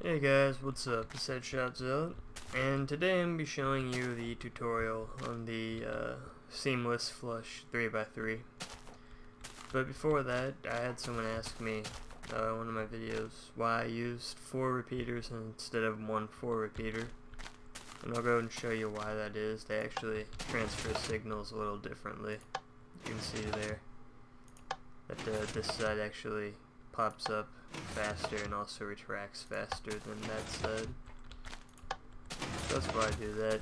Hey guys, what's up? It's Headshots Out, and today I'm going to be showing you the tutorial on the seamless flush 3x3. But before that, I had someone ask me in one of my videos why I used 4 repeaters instead of one 4 repeater. And I'll go ahead and show you why that is. They actually transfer signals a little differently. You can see there that this side actually pops up faster and also retracts faster than that side. That's why I do that.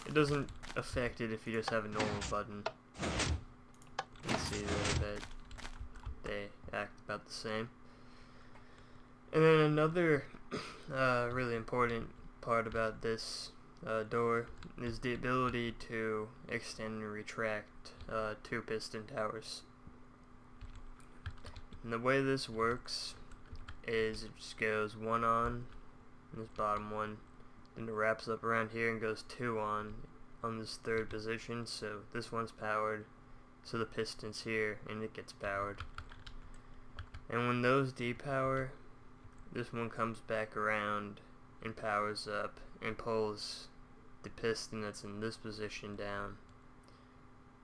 It doesn't affect it if you just have a normal button. You can see there that they act about the same. And then another really important part about this door is the ability to extend and retract 2 piston towers. And the way this works is it just goes 1 on this bottom one, then it wraps up around here and goes 2 on this 3rd position, so this one's powered, so the piston's here and it gets powered. And when those depower, this one comes back around and powers up and pulls the piston that's in this position down,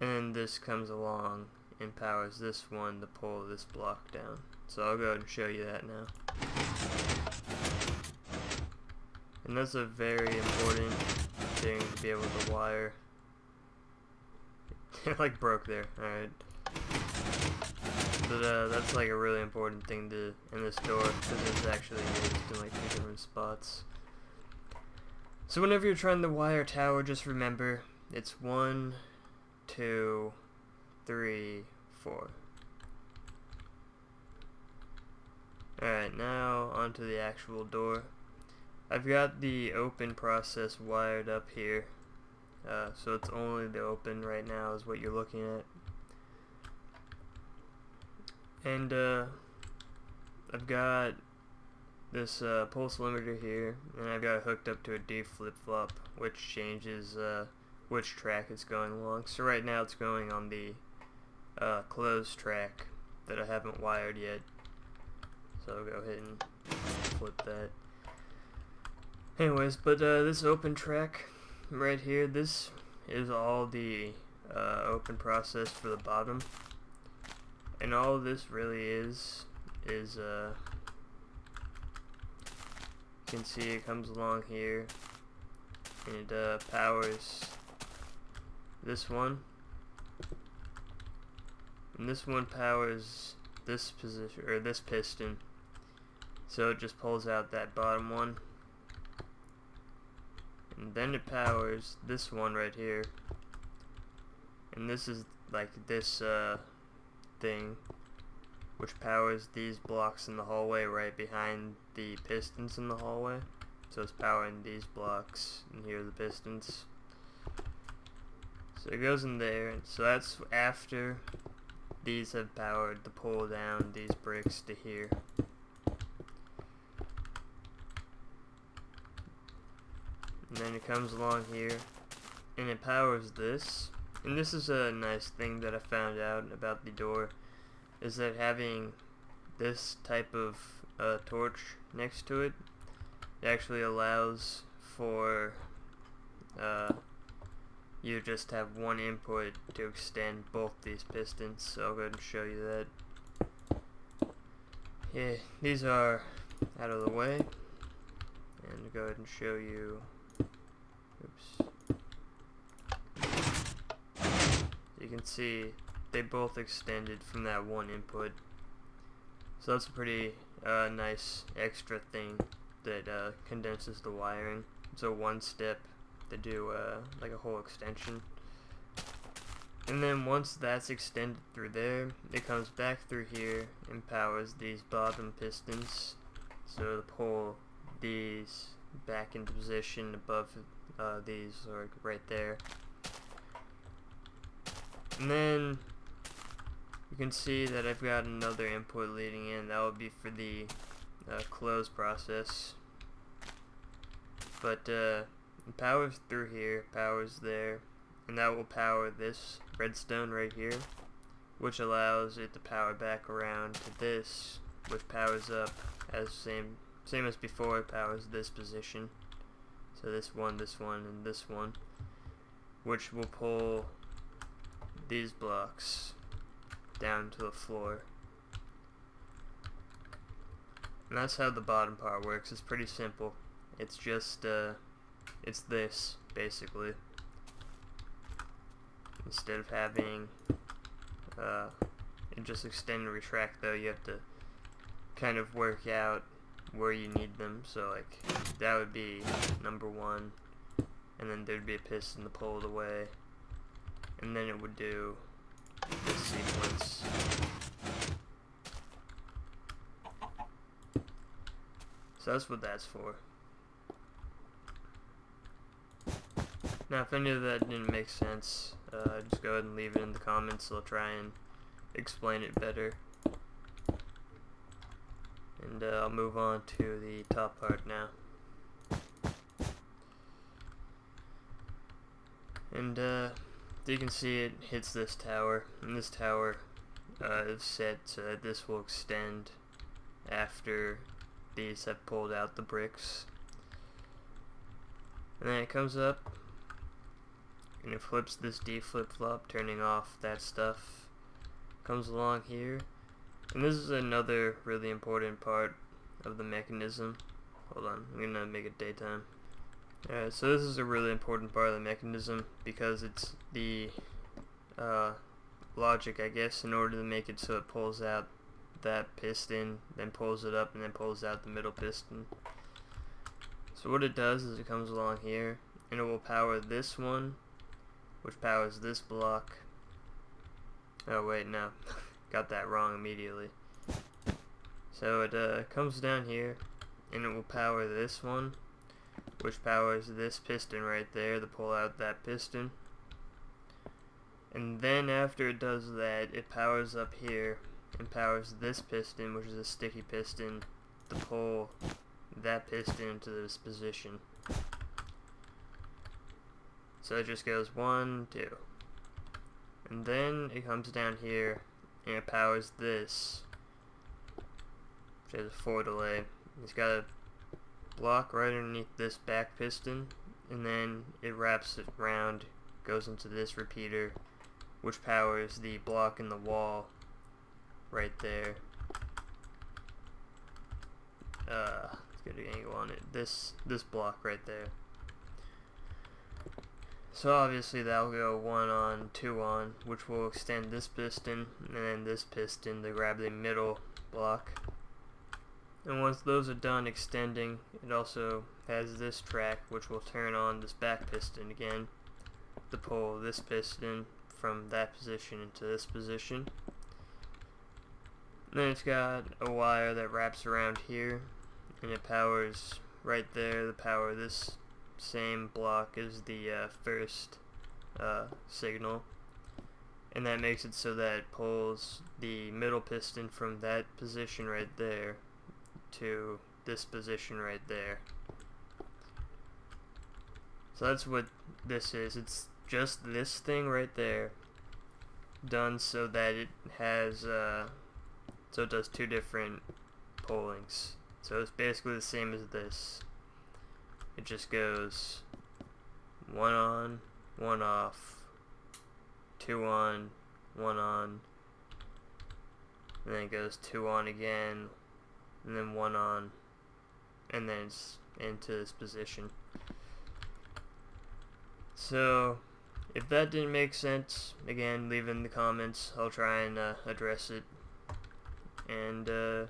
and this comes along and powers this one to pull this block down. So I'll go ahead and show you that now. And that's a very important thing to be able to wire. It like broke there, alright. But that's like a really important thing to in this door, because it's actually used in like 2 different spots. So whenever you're trying to wire a tower, just remember it's 1, 2, 3, 4. Alright, now onto the actual door. I've got the open process wired up here, so it's only the open right now is what you're looking at. And I've got this pulse limiter here, and I've got it hooked up to a D flip-flop, which changes which track it's going along. So right now it's going on the closed track that I haven't wired yet. So I'll go ahead and flip that. Anyways, but this open track right here, this is all the open process for the bottom. And all this really is you can see it comes along here and it powers this one. And this one powers this position, or this piston. So it just pulls out that bottom one. And then it powers this one right here. And this is like this thing, which powers these blocks in the hallway right behind the pistons in the hallway. So it's powering these blocks, and here are the pistons. So it goes in there, so that's after these have powered to pull down these bricks to here. And then it comes along here and it powers this. And this is a nice thing that I found out about the door, is that having this type of torch next to it, it actually allows for you just have one input to extend both these pistons. So I'll go ahead and show you that. Yeah, these are out of the way, and I'll go ahead and show you. Oops. You can see they both extended from that one input. So that's a pretty nice extra thing that condenses the wiring. So one step to do like a whole extension. And then once that's extended through there, it comes back through here and powers these bottom pistons. So to pull these back into position above these, or right there. And then you can see that I've got another input leading in. That would be for the close process. But it powers through here, powers there, and that will power this redstone right here, which allows it to power back around to this, which powers up as the same same as before, it powers this position. So this one, and this one, which will pull these blocks down to the floor. And that's how the bottom part works. It's pretty simple. It's just, it's this, basically. Instead of having, it just extend and retract, though, you have to kind of work out where you need them. So, like, that would be number 1, and then there'd be a piston to pull it away, and then it would do this sequence. So that's what that's for. Now, if any of that didn't make sense, just go ahead and leave it in the comments. I'll try and explain it better. And I'll move on to the top part now. And you can see it hits this tower, and this tower is set so that this will extend after these have pulled out the bricks. And then it comes up and it flips this D flip-flop, turning off that stuff. Comes along here, and this is another really important part of the mechanism. Hold on, I'm gonna make it daytime. Alright, so this is a really important part of the mechanism because it's the logic, I guess, in order to make it so it pulls out that piston, then pulls it up, and then pulls out the middle piston. So what it does is it comes along here, and it will power this one, which powers this block. Oh wait, no, got that wrong immediately. So it comes down here, and it will power this one, which powers this piston right there to pull out that piston. And then after it does that, it powers up here and powers this piston, which is a sticky piston, to pull that piston into this position. So it just goes 1, 2. And then it comes down here and it powers this, which has a 4 delay. It's got a block right underneath this back piston, and then it wraps it around, goes into this repeater, which powers the block in the wall right there. Let's get an angle on it. This block right there. So obviously that'll go 1 on, 2 on, which will extend this piston, and then this piston to grab the middle block. And once those are done extending, it also has this track, which will turn on this back piston again to pull this piston from that position into this position. Then it's got a wire that wraps around here, and it powers right there. The power of this same block is the first signal, and that makes it so that it pulls the middle piston from that position right there to this position right there. So that's what this is. It's just this thing right there done so that it has so it does 2 different pullings. So it's basically the same as this. It just goes 1 on, 1 off, 2 on, 1 on, and then it goes 2 on again, and then 1 on, and then it's into this position. So if that didn't make sense, again, leave it in the comments. I'll try and address it. And then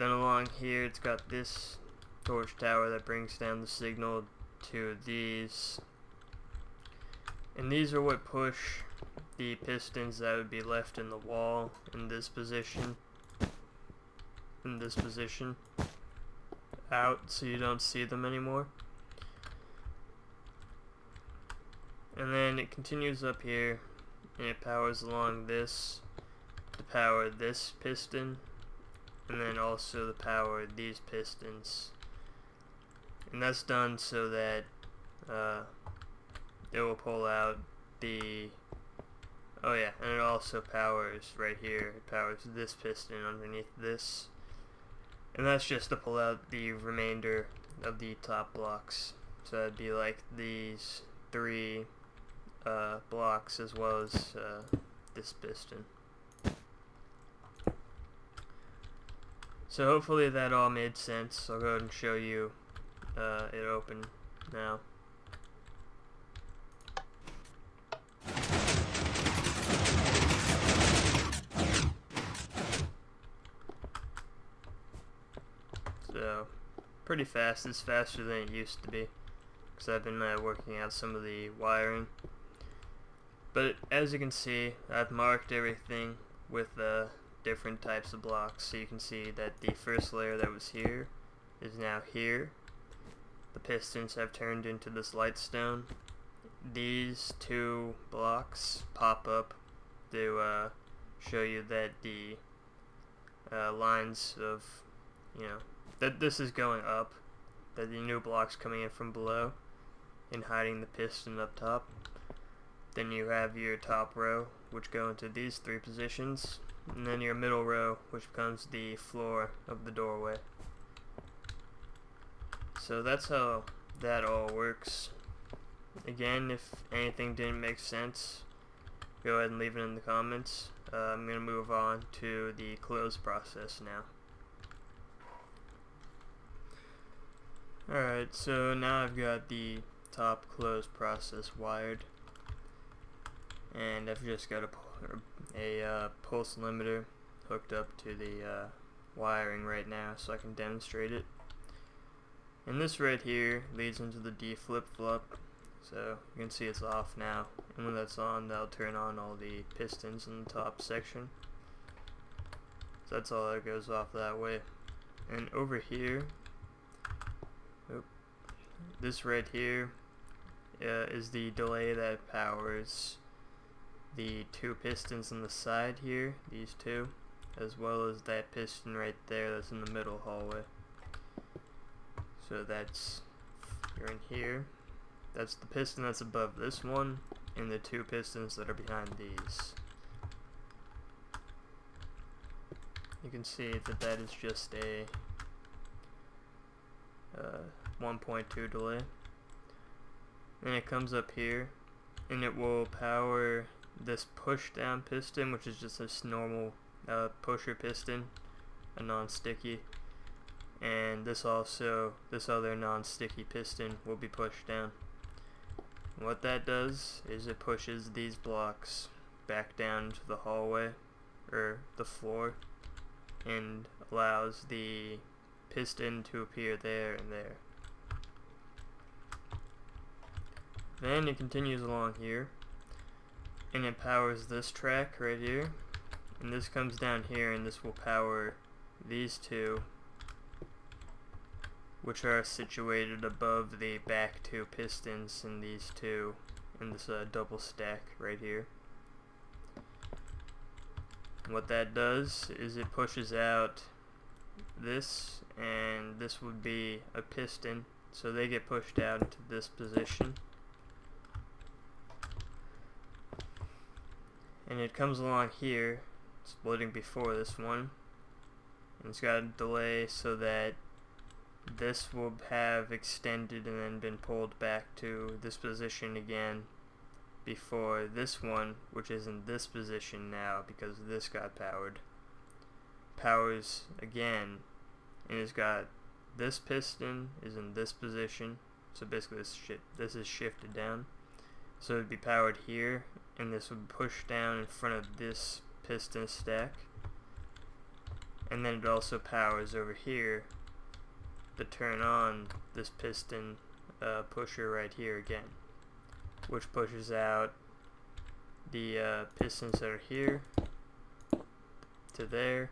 along here, it's got this torch tower that brings down the signal to these, and these are what push the pistons that would be left in the wall in this position out, so you don't see them anymore. And then it continues up here, and it powers along this to power this piston, and then also to power these pistons. And that's done so that it will pull out the, oh yeah, and it also powers right here, it powers this piston underneath this, And that's just to pull out the remainder of the top blocks. So that'd be like these 3 blocks as well as this piston. So hopefully that all made sense. I'll go ahead and show you it open now. So pretty fast. It's faster than it used to be because I've been working out some of the wiring. But as you can see, I've marked everything with different types of blocks, so you can see that the first layer that was here is now here. The pistons have turned into this lightstone. These 2 blocks pop up to show you that the lines of, that this is going up, that the new block's coming in from below and hiding the piston up top. Then you have your top row, which go into these 3 positions, and then your middle row, which becomes the floor of the doorway. So that's how that all works. Again, if anything didn't make sense, go ahead and leave it in the comments. I'm going to move on to the close process now. Alright, so now I've got the top close process wired, and I've just got a pulse limiter hooked up to the wiring right now so I can demonstrate it. And this right here leads into the D flip-flop, so you can see it's off now, and when that's on, that'll turn on all the pistons in the top section. So that's all that goes off that way. And over here, this right here is the delay that powers the 2 pistons on the side here, these 2, as well as that piston right there that's in the middle hallway. So that's, you're in here, that's the piston that's above this one, and the 2 pistons that are behind these. You can see that that is just a 1.2 delay. And it comes up here, and it will power this push down piston, which is just this normal pusher piston, a non-sticky, and this other non-sticky piston will be pushed down. And what that does is it pushes these blocks back down into the hallway or the floor and allows the piston to appear there and there. Then it continues along here, and it powers this track right here, and this comes down here, and this will power these 2, which are situated above the back 2 pistons in these 2 in this double stack right here. And what that does is it pushes out this, and this would be a piston, so they get pushed out into this position. And it comes along here, splitting before this one, and it's got a delay so that this will have extended and then been pulled back to this position again before this one, which is in this position now because this got powers again, and it's got this piston is in this position, so basically this is shifted down, so it would be powered here, and this would push down in front of this piston stack, and then it also powers over here to turn on this piston pusher right here again, which pushes out the pistons that are here to there,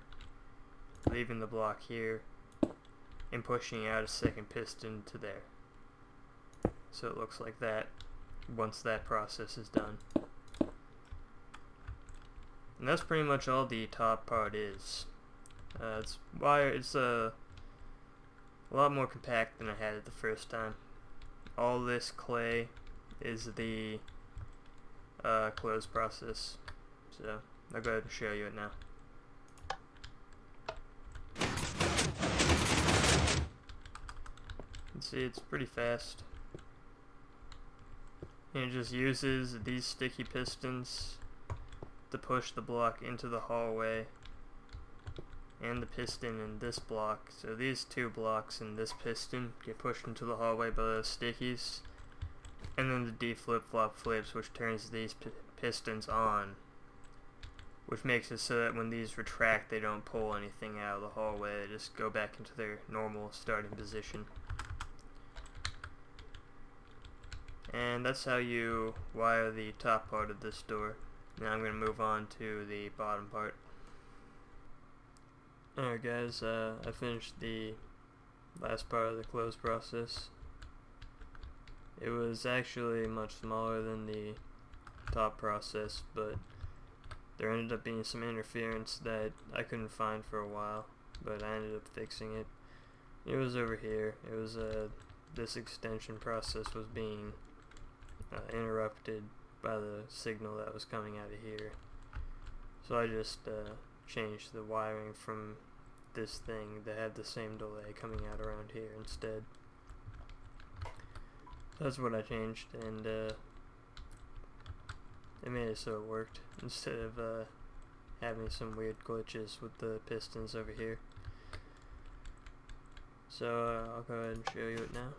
leaving the block here and pushing out a second piston to there. So it looks like that once that process is done. And that's pretty much all the top part is. It's a lot more compact than I had it the first time. All this clay is the close process. So I'll go ahead and show you it now. can see it's pretty fast. And it just uses these sticky pistons to push the block into the hallway, and the piston in this block. So these two blocks and this piston get pushed into the hallway by those stickies, and then the D flip-flop flips, which turns these pistons on, which makes it so that when these retract, they don't pull anything out of the hallway. They just go back into their normal starting position. And that's how you wire the top part of this door. Now I'm going to move on to the bottom part. Alright guys, I finished the last part of the close process. It was actually much smaller than the top process, but there ended up being some interference that I couldn't find for a while, but I ended up fixing it. It was over here. It was this extension process was being interrupted by the signal that was coming out of here, so I just changed the wiring from this thing that had the same delay coming out around here instead. That's what I changed, and it made it so it worked instead of having some weird glitches with the pistons over here. So I'll go ahead and show you it now.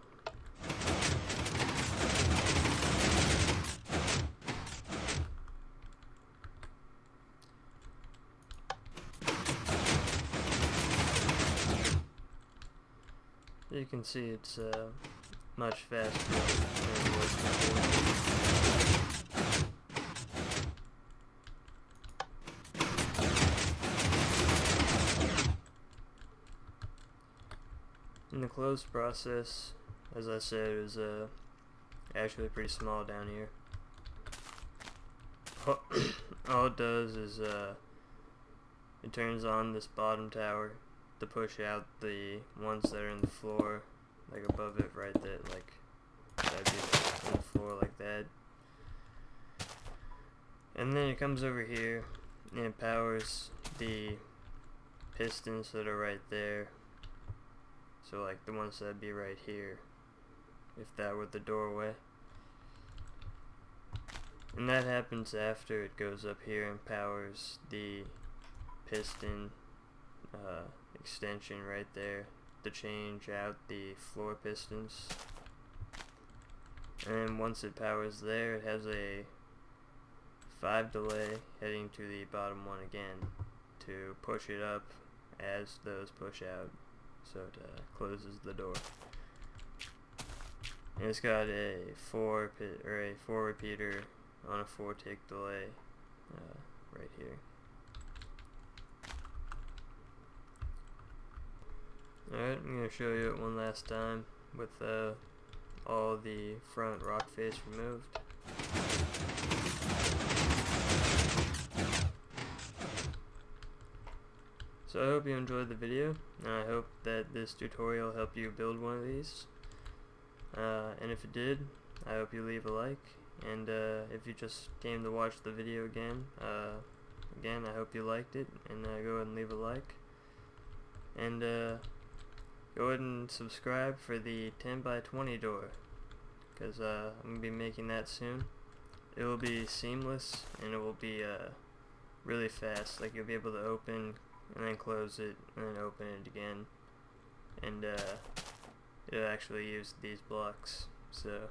You can see it's much faster than it was before. In the close process, as I said, it was actually pretty small down here. All it does is it turns on this bottom tower to push out the ones that are in the floor, like above it, right there, like that'd be on the floor like that. And then it comes over here and it powers the pistons that are right there. So like the ones that'd be right here, if that were the doorway. And that happens after it goes up here and powers the piston extension right there to change out the floor pistons. And once it powers there, it has a 5 delay heading to the bottom one again to push it up as those push out, so it closes the door. And it's got a 4 repeater on a 4 tick delay right here. Alright, I'm going to show you it one last time with all the front rock face removed. So I hope you enjoyed the video, and I hope that this tutorial helped you build one of these. And if it did, I hope you leave a like, and if you just came to watch the video again, I hope you liked it, and go ahead and leave a like. And go ahead and subscribe for the 10x20 door, because I'm going to be making that soon. It will be seamless, and it will be really fast. Like, you'll be able to open and then close it and then open it again, and it'll actually use these blocks. So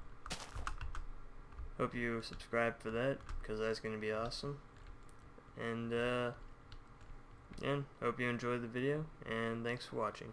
hope you subscribe for that, because that's going to be awesome. And hope you enjoyed the video, and thanks for watching.